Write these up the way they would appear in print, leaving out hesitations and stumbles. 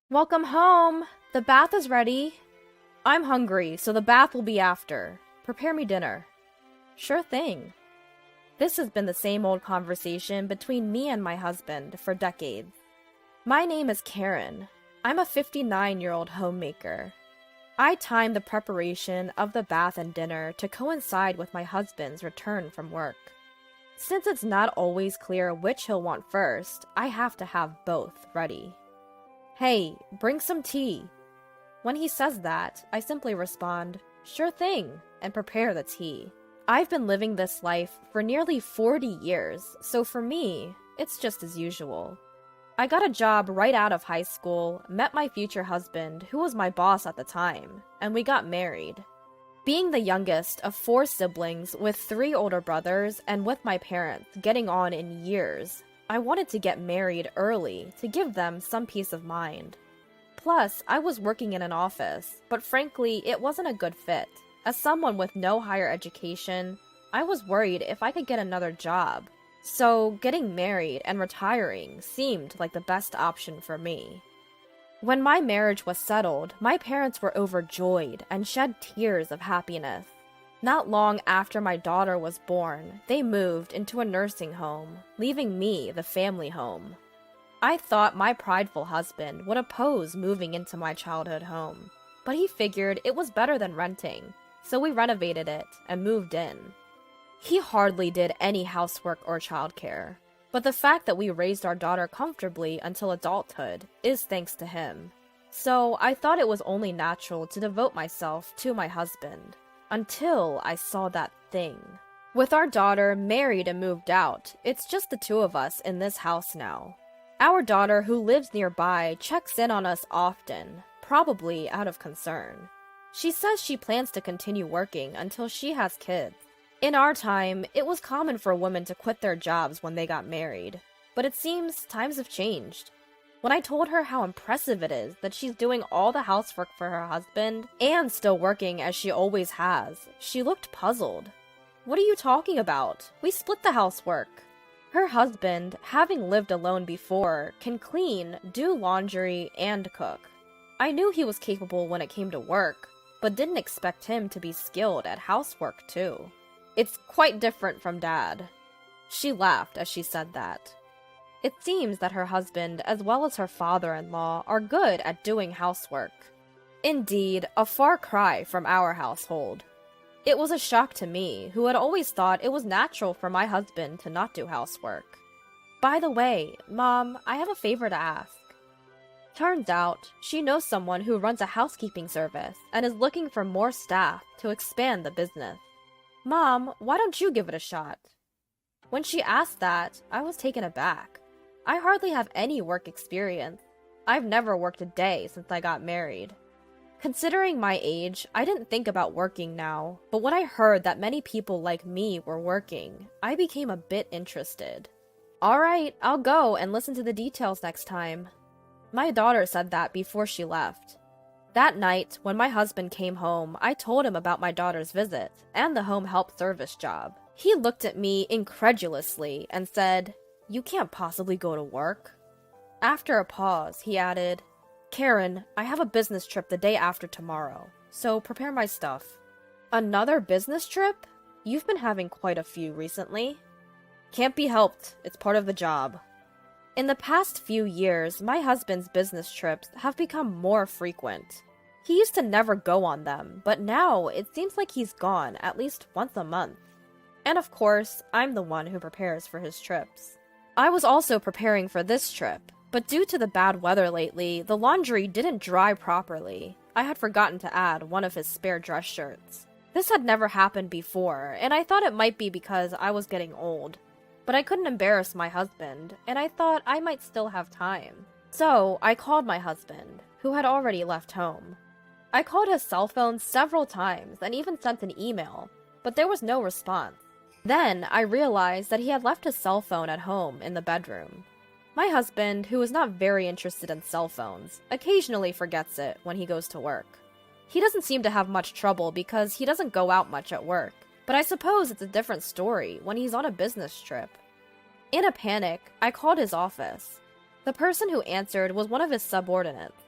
Welcome home! The bath is ready. I'm hungry, so the bath will be after. Prepare me dinner. Sure thing. This has been the same old conversation between me and my husband for decades. My name is Karen. I'm a 59-year-old homemaker. I time the preparation of the bath and dinner to coincide with my husband's return from work. Since it's not always clear which he'll want first, I have to have both ready. Hey, bring some tea. When he says that, I simply respond, sure thing, and prepare the tea. I've been living this life for nearly 40 years, so for me, it's just as usual. I got a job right out of high school, met my future husband, who was my boss at the time, and we got married. Being the youngest of 4 siblings with 3 older brothers and with my parents getting on in years, I wanted to get married early to give them some peace of mind. Plus, I was working in an office, but frankly, it wasn't a good fit. As someone with no higher education, I was worried if I could get another job. So, getting married and retiring seemed like the best option for me. When my marriage was settled, my parents were overjoyed and shed tears of happiness. Not long after my daughter was born, they moved into a nursing home, leaving me the family home. I thought my prideful husband would oppose moving into my childhood home, but he figured it was better than renting, so we renovated it and moved in. He hardly did any housework or childcare, but the fact that we raised our daughter comfortably until adulthood is thanks to him. So I thought it was only natural to devote myself to my husband. Until I saw that thing. With our daughter married and moved out, it's just the 2 of us in this house now. Our daughter, who lives nearby, checks in on us often, probably out of concern. She says she plans to continue working until she has kids. In our time, it was common for women to quit their jobs when they got married, but it seems times have changed. When I told her how impressive it is that she's doing all the housework for her husband and still working as she always has, she looked puzzled. What are you talking about? We split the housework. Her husband, having lived alone before, can clean, do laundry, and cook. I knew he was capable when it came to work, but didn't expect him to be skilled at housework too. It's quite different from Dad. She laughed as she said that. It seems that her husband, as well as her father-in-law, are good at doing housework. Indeed, a far cry from our household. It was a shock to me, who had always thought it was natural for my husband to not do housework. By the way, Mom, I have a favor to ask. Turns out, she knows someone who runs a housekeeping service and is looking for more staff to expand the business. Mom, why don't you give it a shot? When she asked that, I was taken aback. I hardly have any work experience. I've never worked a day since I got married. Considering my age, I didn't think about working now, but when I heard that many people like me were working, I became a bit interested. Alright, I'll go and listen to the details next time. My daughter said that before she left. That night, when my husband came home, I told him about my daughter's visit and the home help service job. He looked at me incredulously and said, "You can't possibly go to work." After a pause, he added, "Karen, I have a business trip the day after tomorrow, so prepare my stuff." Another business trip? You've been having quite a few recently. Can't be helped, it's part of the job. In the past few years, my husband's business trips have become more frequent. He used to never go on them, but now it seems like he's gone at least once a month. And of course, I'm the one who prepares for his trips. I was also preparing for this trip, but due to the bad weather lately, the laundry didn't dry properly. I had forgotten to add one of his spare dress shirts. This had never happened before, and I thought it might be because I was getting old. But I couldn't embarrass my husband, and I thought I might still have time. So, I called my husband, who had already left home. I called his cell phone several times and even sent an email, but there was no response. Then, I realized that he had left his cell phone at home in the bedroom. My husband, who is not very interested in cell phones, occasionally forgets it when he goes to work. He doesn't seem to have much trouble because he doesn't go out much at work, but I suppose it's a different story when he's on a business trip. In a panic, I called his office. The person who answered was one of his subordinates.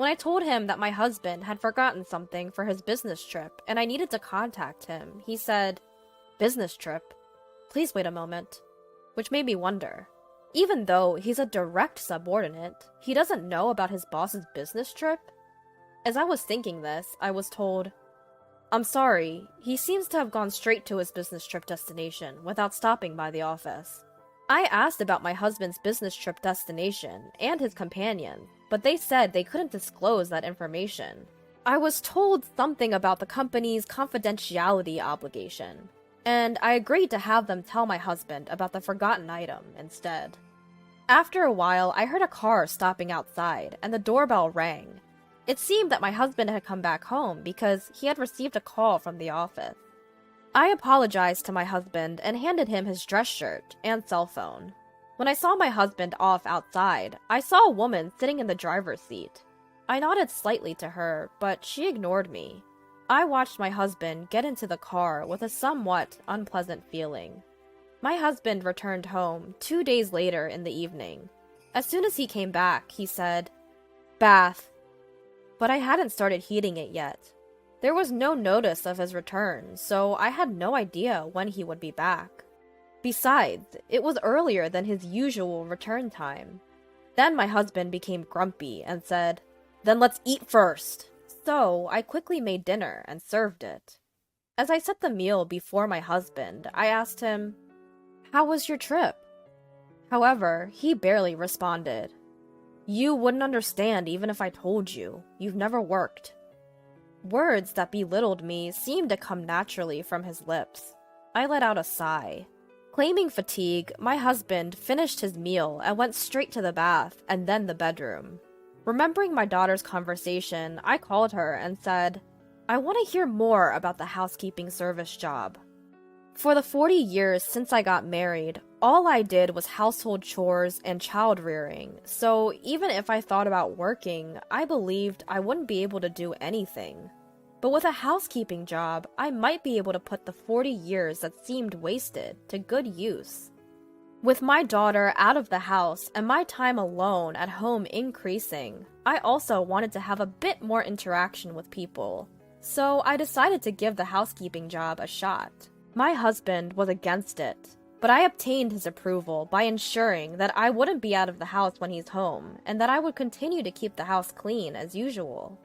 When I told him that my husband had forgotten something for his business trip and I needed to contact him, he said, "Business trip? Please wait a moment." Which made me wonder. Even though he's a direct subordinate, he doesn't know about his boss's business trip? As I was thinking this, I was told, "I'm sorry, he seems to have gone straight to his business trip destination without stopping by the office." I asked about my husband's business trip destination and his companion, but they said they couldn't disclose that information. I was told something about the company's confidentiality obligation, and I agreed to have them tell my husband about the forgotten item instead. After a while, I heard a car stopping outside, and the doorbell rang. It seemed that my husband had come back home because he had received a call from the office. I apologized to my husband and handed him his dress shirt and cell phone. When I saw my husband off outside, I saw a woman sitting in the driver's seat. I nodded slightly to her, but she ignored me. I watched my husband get into the car with a somewhat unpleasant feeling. My husband returned home 2 days later in the evening. As soon as he came back, he said, "Bath." But I hadn't started heating it yet. There was no notice of his return, so I had no idea when he would be back. Besides, it was earlier than his usual return time. Then my husband became grumpy and said, "Then let's eat first." So I quickly made dinner and served it. As I set the meal before my husband, I asked him, "How was your trip?" However, he barely responded. "You wouldn't understand even if I told you. You've never worked." Words that belittled me seemed to come naturally from his lips. I let out a sigh. Claiming fatigue, my husband finished his meal and went straight to the bath and then the bedroom. Remembering my daughter's conversation, I called her and said, "I want to hear more about the housekeeping service job." For the 40 years since I got married, all I did was household chores and child rearing, so even if I thought about working, I believed I wouldn't be able to do anything. But with a housekeeping job, I might be able to put the 40 years that seemed wasted to good use. With my daughter out of the house and my time alone at home increasing, I also wanted to have a bit more interaction with people, so I decided to give the housekeeping job a shot. My husband was against it, but I obtained his approval by ensuring that I wouldn't be out of the house when he's home, and that I would continue to keep the house clean as usual.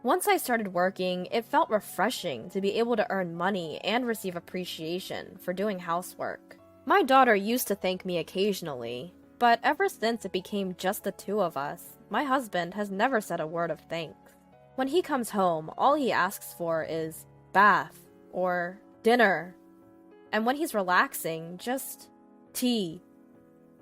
Once I started working, it felt refreshing to be able to earn money and receive appreciation for doing housework. My daughter used to thank me occasionally, but ever since it became just the two of us, my husband has never said a word of thanks. When he comes home, all he asks for is bath or dinner. And when he's relaxing, just tea.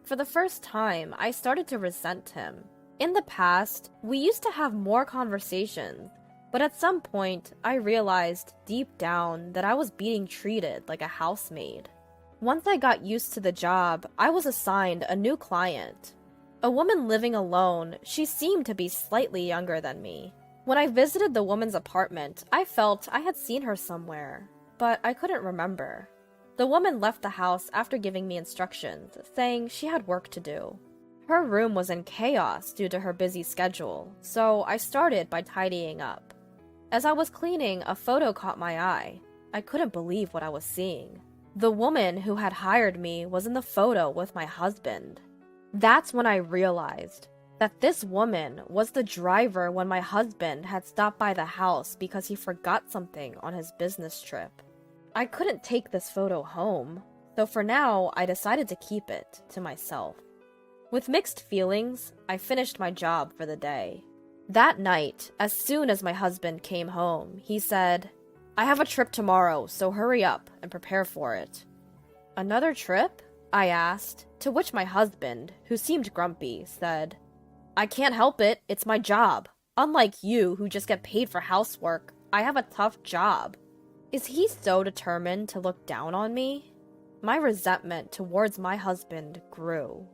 For the first time, I started to resent him. In the past, we used to have more conversations, but at some point, I realized deep down that I was being treated like a housemaid. Once I got used to the job, I was assigned a new client. A woman living alone, she seemed to be slightly younger than me. When I visited the woman's apartment, I felt I had seen her somewhere, but I couldn't remember. The woman left the house after giving me instructions, saying she had work to do. Her room was in chaos due to her busy schedule, so I started by tidying up. As I was cleaning, a photo caught my eye. I couldn't believe what I was seeing. The woman who had hired me was in the photo with my husband. That's when I realized that this woman was the driver when my husband had stopped by the house because he forgot something on his business trip. I couldn't take this photo home, so for now, I decided to keep it to myself. With mixed feelings, I finished my job for the day. That night, as soon as my husband came home, he said, "I have a trip tomorrow, so hurry up and prepare for it." "Another trip?" I asked, to which my husband, who seemed grumpy, said, "I can't help it, it's my job. Unlike you, who just get paid for housework, I have a tough job." Is he so determined to look down on me? My resentment towards my husband grew.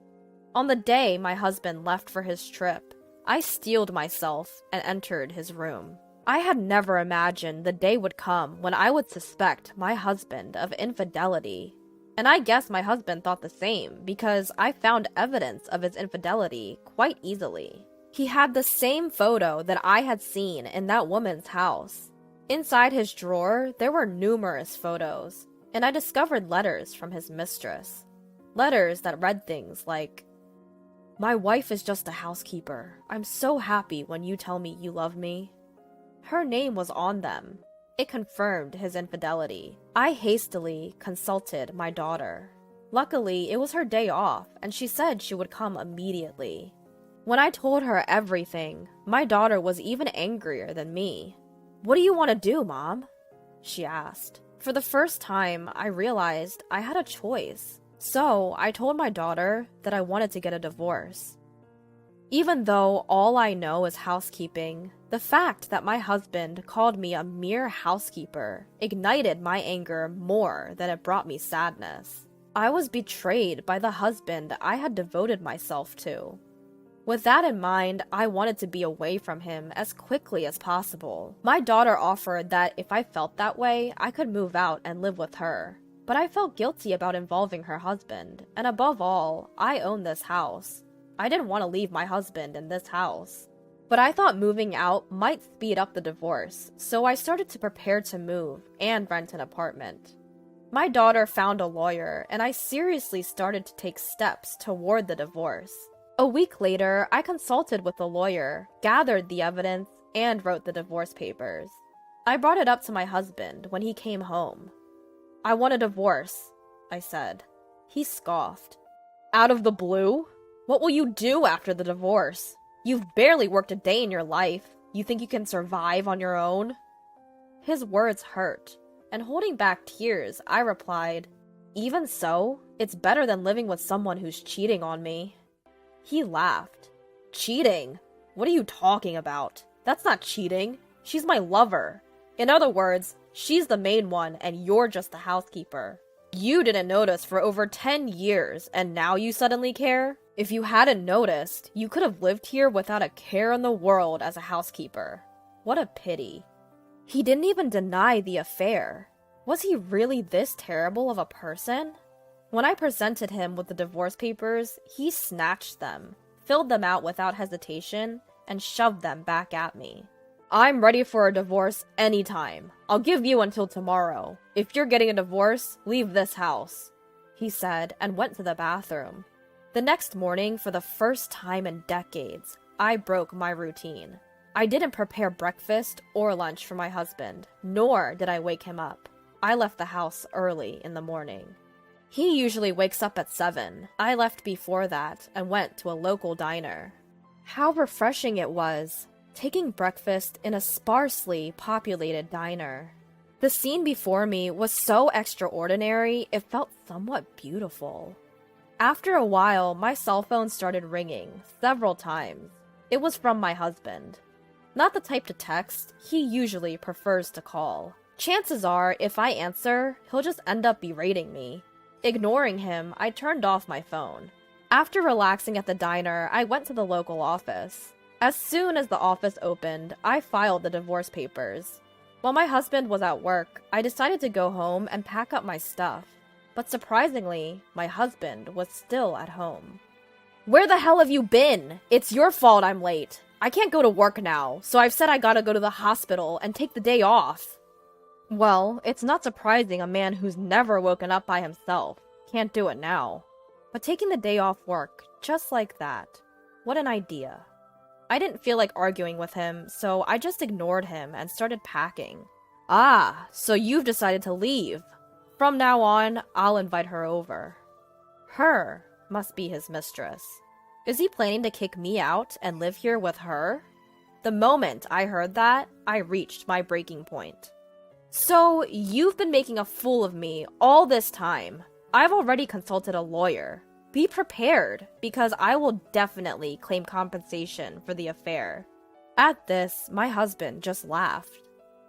On the day my husband left for his trip, I steeled myself and entered his room. I had never imagined the day would come when I would suspect my husband of infidelity. And I guess my husband thought the same, because I found evidence of his infidelity quite easily. He had the same photo that I had seen in that woman's house. Inside his drawer, there were numerous photos, and I discovered letters from his mistress. Letters that read things like, "My wife is just a housekeeper. I'm so happy when you tell me you love me." Her name was on them. It confirmed his infidelity. I hastily consulted my daughter. Luckily, it was her day off, and she said she would come immediately. When I told her everything, my daughter was even angrier than me. "What do you want to do, Mom?" she asked. For the first time, I realized I had a choice. So, I told my daughter that I wanted to get a divorce. Even though all I know is housekeeping, the fact that my husband called me a mere housekeeper ignited my anger more than it brought me sadness. I was betrayed by the husband I had devoted myself to. With that in mind, I wanted to be away from him as quickly as possible. My daughter offered that if I felt that way, I could move out and live with her. But I felt guilty about involving her husband, and above all, I own this house. I didn't want to leave my husband in this house. But I thought moving out might speed up the divorce, so I started to prepare to move and rent an apartment. My daughter found a lawyer, and I seriously started to take steps toward the divorce. A week later, I consulted with the lawyer, gathered the evidence, and wrote the divorce papers. I brought it up to my husband when he came home. "I want a divorce," I said. He scoffed. "Out of the blue? What will you do after the divorce? You've barely worked a day in your life. You think you can survive on your own?" His words hurt, and holding back tears, I replied, "Even so, it's better than living with someone who's cheating on me." He laughed. "Cheating? What are you talking about? That's not cheating. She's my lover. In other words, she's the main one and you're just the housekeeper. You didn't notice for over 10 years and now you suddenly care? If you hadn't noticed, you could have lived here without a care in the world as a housekeeper. What a pity." He didn't even deny the affair. Was he really this terrible of a person? When I presented him with the divorce papers, he snatched them, filled them out without hesitation, and shoved them back at me. "I'm ready for a divorce anytime. I'll give you until tomorrow. If you're getting a divorce, leave this house," he said and went to the bathroom. The next morning, for the first time in decades, I broke my routine. I didn't prepare breakfast or lunch for my husband, nor did I wake him up. I left the house early in the morning. He usually wakes up at 7. I left before that and went to a local diner. How refreshing it was, taking breakfast in a sparsely populated diner. The scene before me was so extraordinary, it felt somewhat beautiful. After a while, my cell phone started ringing several times. It was from my husband. Not the type to text, he usually prefers to call. Chances are, if I answer, he'll just end up berating me. Ignoring him, I turned off my phone. After relaxing at the diner, I went to the local office. As soon as the office opened, I filed the divorce papers. While my husband was at work, I decided to go home and pack up my stuff. But surprisingly, my husband was still at home. "Where the hell have you been? It's your fault I'm late. I can't go to work now, so I've said I gotta go to the hospital and take the day off." Well, it's not surprising a man who's never woken up by himself can't do it now. But taking the day off work, just like that, what an idea. I didn't feel like arguing with him, so I just ignored him and started packing. "Ah, so you've decided to leave. From now on, I'll invite her over." Her must be his mistress. Is he planning to kick me out and live here with her? The moment I heard that, I reached my breaking point. "So, you've been making a fool of me all this time. I've already consulted a lawyer. Be prepared, because I will definitely claim compensation for the affair." At this, my husband just laughed.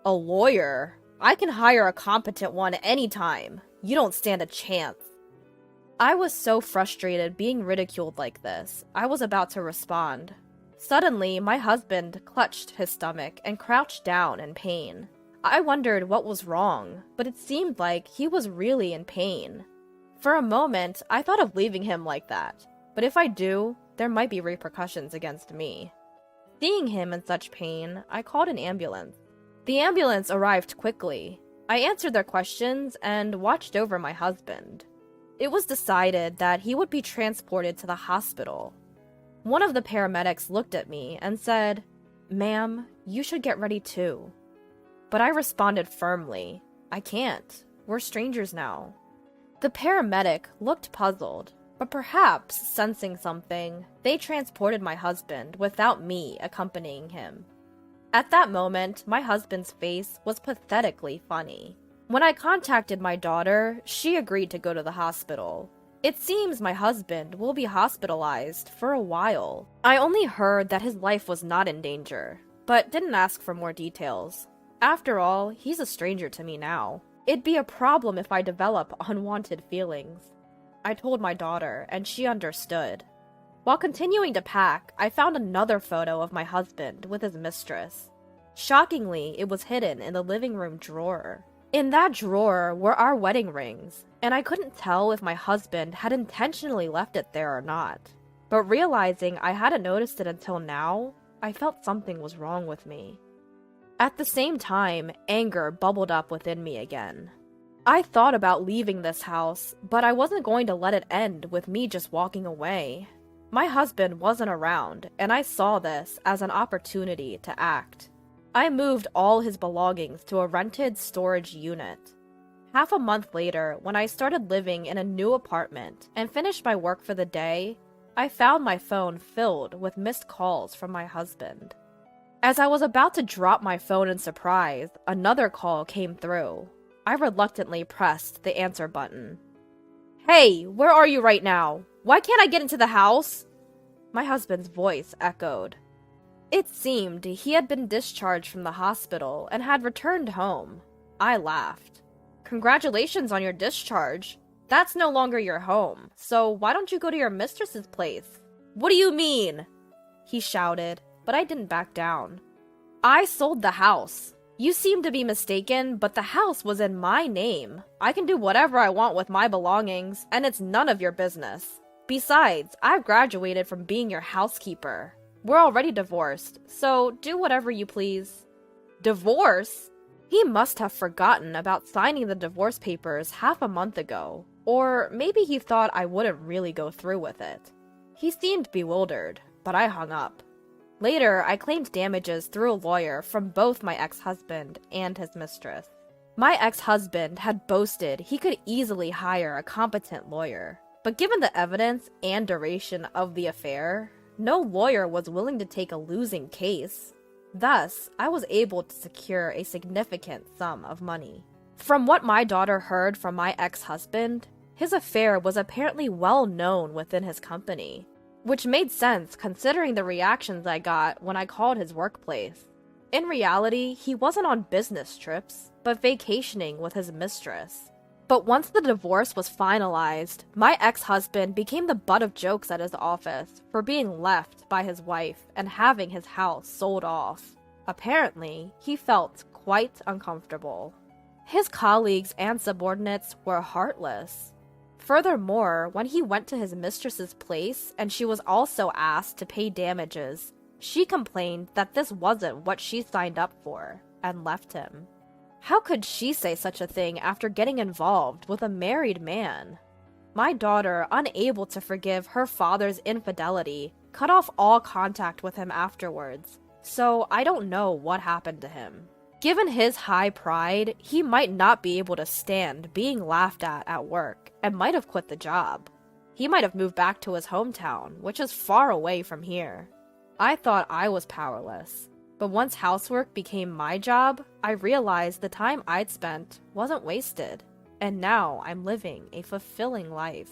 "A lawyer? I can hire a competent one anytime. You don't stand a chance." I was so frustrated being ridiculed like this, I was about to respond. Suddenly, my husband clutched his stomach and crouched down in pain. I wondered what was wrong, but it seemed like he was really in pain. For a moment, I thought of leaving him like that, but if I do, there might be repercussions against me. Seeing him in such pain, I called an ambulance. The ambulance arrived quickly. I answered their questions and watched over my husband. It was decided that he would be transported to the hospital. One of the paramedics looked at me and said, "Ma'am, you should get ready too." But I responded firmly, "I can't. We're strangers now." The paramedic looked puzzled, but perhaps sensing something, they transported my husband without me accompanying him. At that moment, my husband's face was pathetically funny. When I contacted my daughter, she agreed to go to the hospital. It seems my husband will be hospitalized for a while. I only heard that his life was not in danger, but didn't ask for more details. After all, he's a stranger to me now. It'd be a problem if I develop unwanted feelings. I told my daughter, and she understood. While continuing to pack, I found another photo of my husband with his mistress. Shockingly, it was hidden in the living room drawer. In that drawer were our wedding rings, and I couldn't tell if my husband had intentionally left it there or not. But realizing I hadn't noticed it until now, I felt something was wrong with me. At the same time, anger bubbled up within me again. I thought about leaving this house, but I wasn't going to let it end with me just walking away. My husband wasn't around, and I saw this as an opportunity to act. I moved all his belongings to a rented storage unit. Half a month later, when I started living in a new apartment and finished my work for the day, I found my phone filled with missed calls from my husband. As I was about to drop my phone in surprise, another call came through. I reluctantly pressed the answer button. "Hey, where are you right now? Why can't I get into the house?" My husband's voice echoed. It seemed he had been discharged from the hospital and had returned home. I laughed. "Congratulations on your discharge. That's no longer your home, so why don't you go to your mistress's place?" "What do you mean?" he shouted, but I didn't back down. "I sold the house. You seem to be mistaken, but the house was in my name. I can do whatever I want with my belongings, and it's none of your business. Besides, I've graduated from being your housekeeper. We're already divorced, so do whatever you please." Divorce? He must have forgotten about signing the divorce papers half a month ago, or maybe he thought I wouldn't really go through with it. He seemed bewildered, but I hung up. Later, I claimed damages through a lawyer from both my ex-husband and his mistress. My ex-husband had boasted he could easily hire a competent lawyer, but given the evidence and duration of the affair, no lawyer was willing to take a losing case. Thus, I was able to secure a significant sum of money. From what my daughter heard from my ex-husband, his affair was apparently well known within his company, which made sense considering the reactions I got when I called his workplace. In reality, he wasn't on business trips, but vacationing with his mistress. But once the divorce was finalized, my ex-husband became the butt of jokes at his office for being left by his wife and having his house sold off. Apparently, he felt quite uncomfortable. His colleagues and subordinates were heartless. Furthermore, when he went to his mistress's place and she was also asked to pay damages, she complained that this wasn't what she signed up for and left him. How could she say such a thing after getting involved with a married man? My daughter, unable to forgive her father's infidelity, cut off all contact with him afterwards, so I don't know what happened to him. Given his high pride, he might not be able to stand being laughed at work and might have quit the job. He might have moved back to his hometown, which is far away from here. I thought I was powerless, but once housework became my job, I realized the time I'd spent wasn't wasted, and now I'm living a fulfilling life.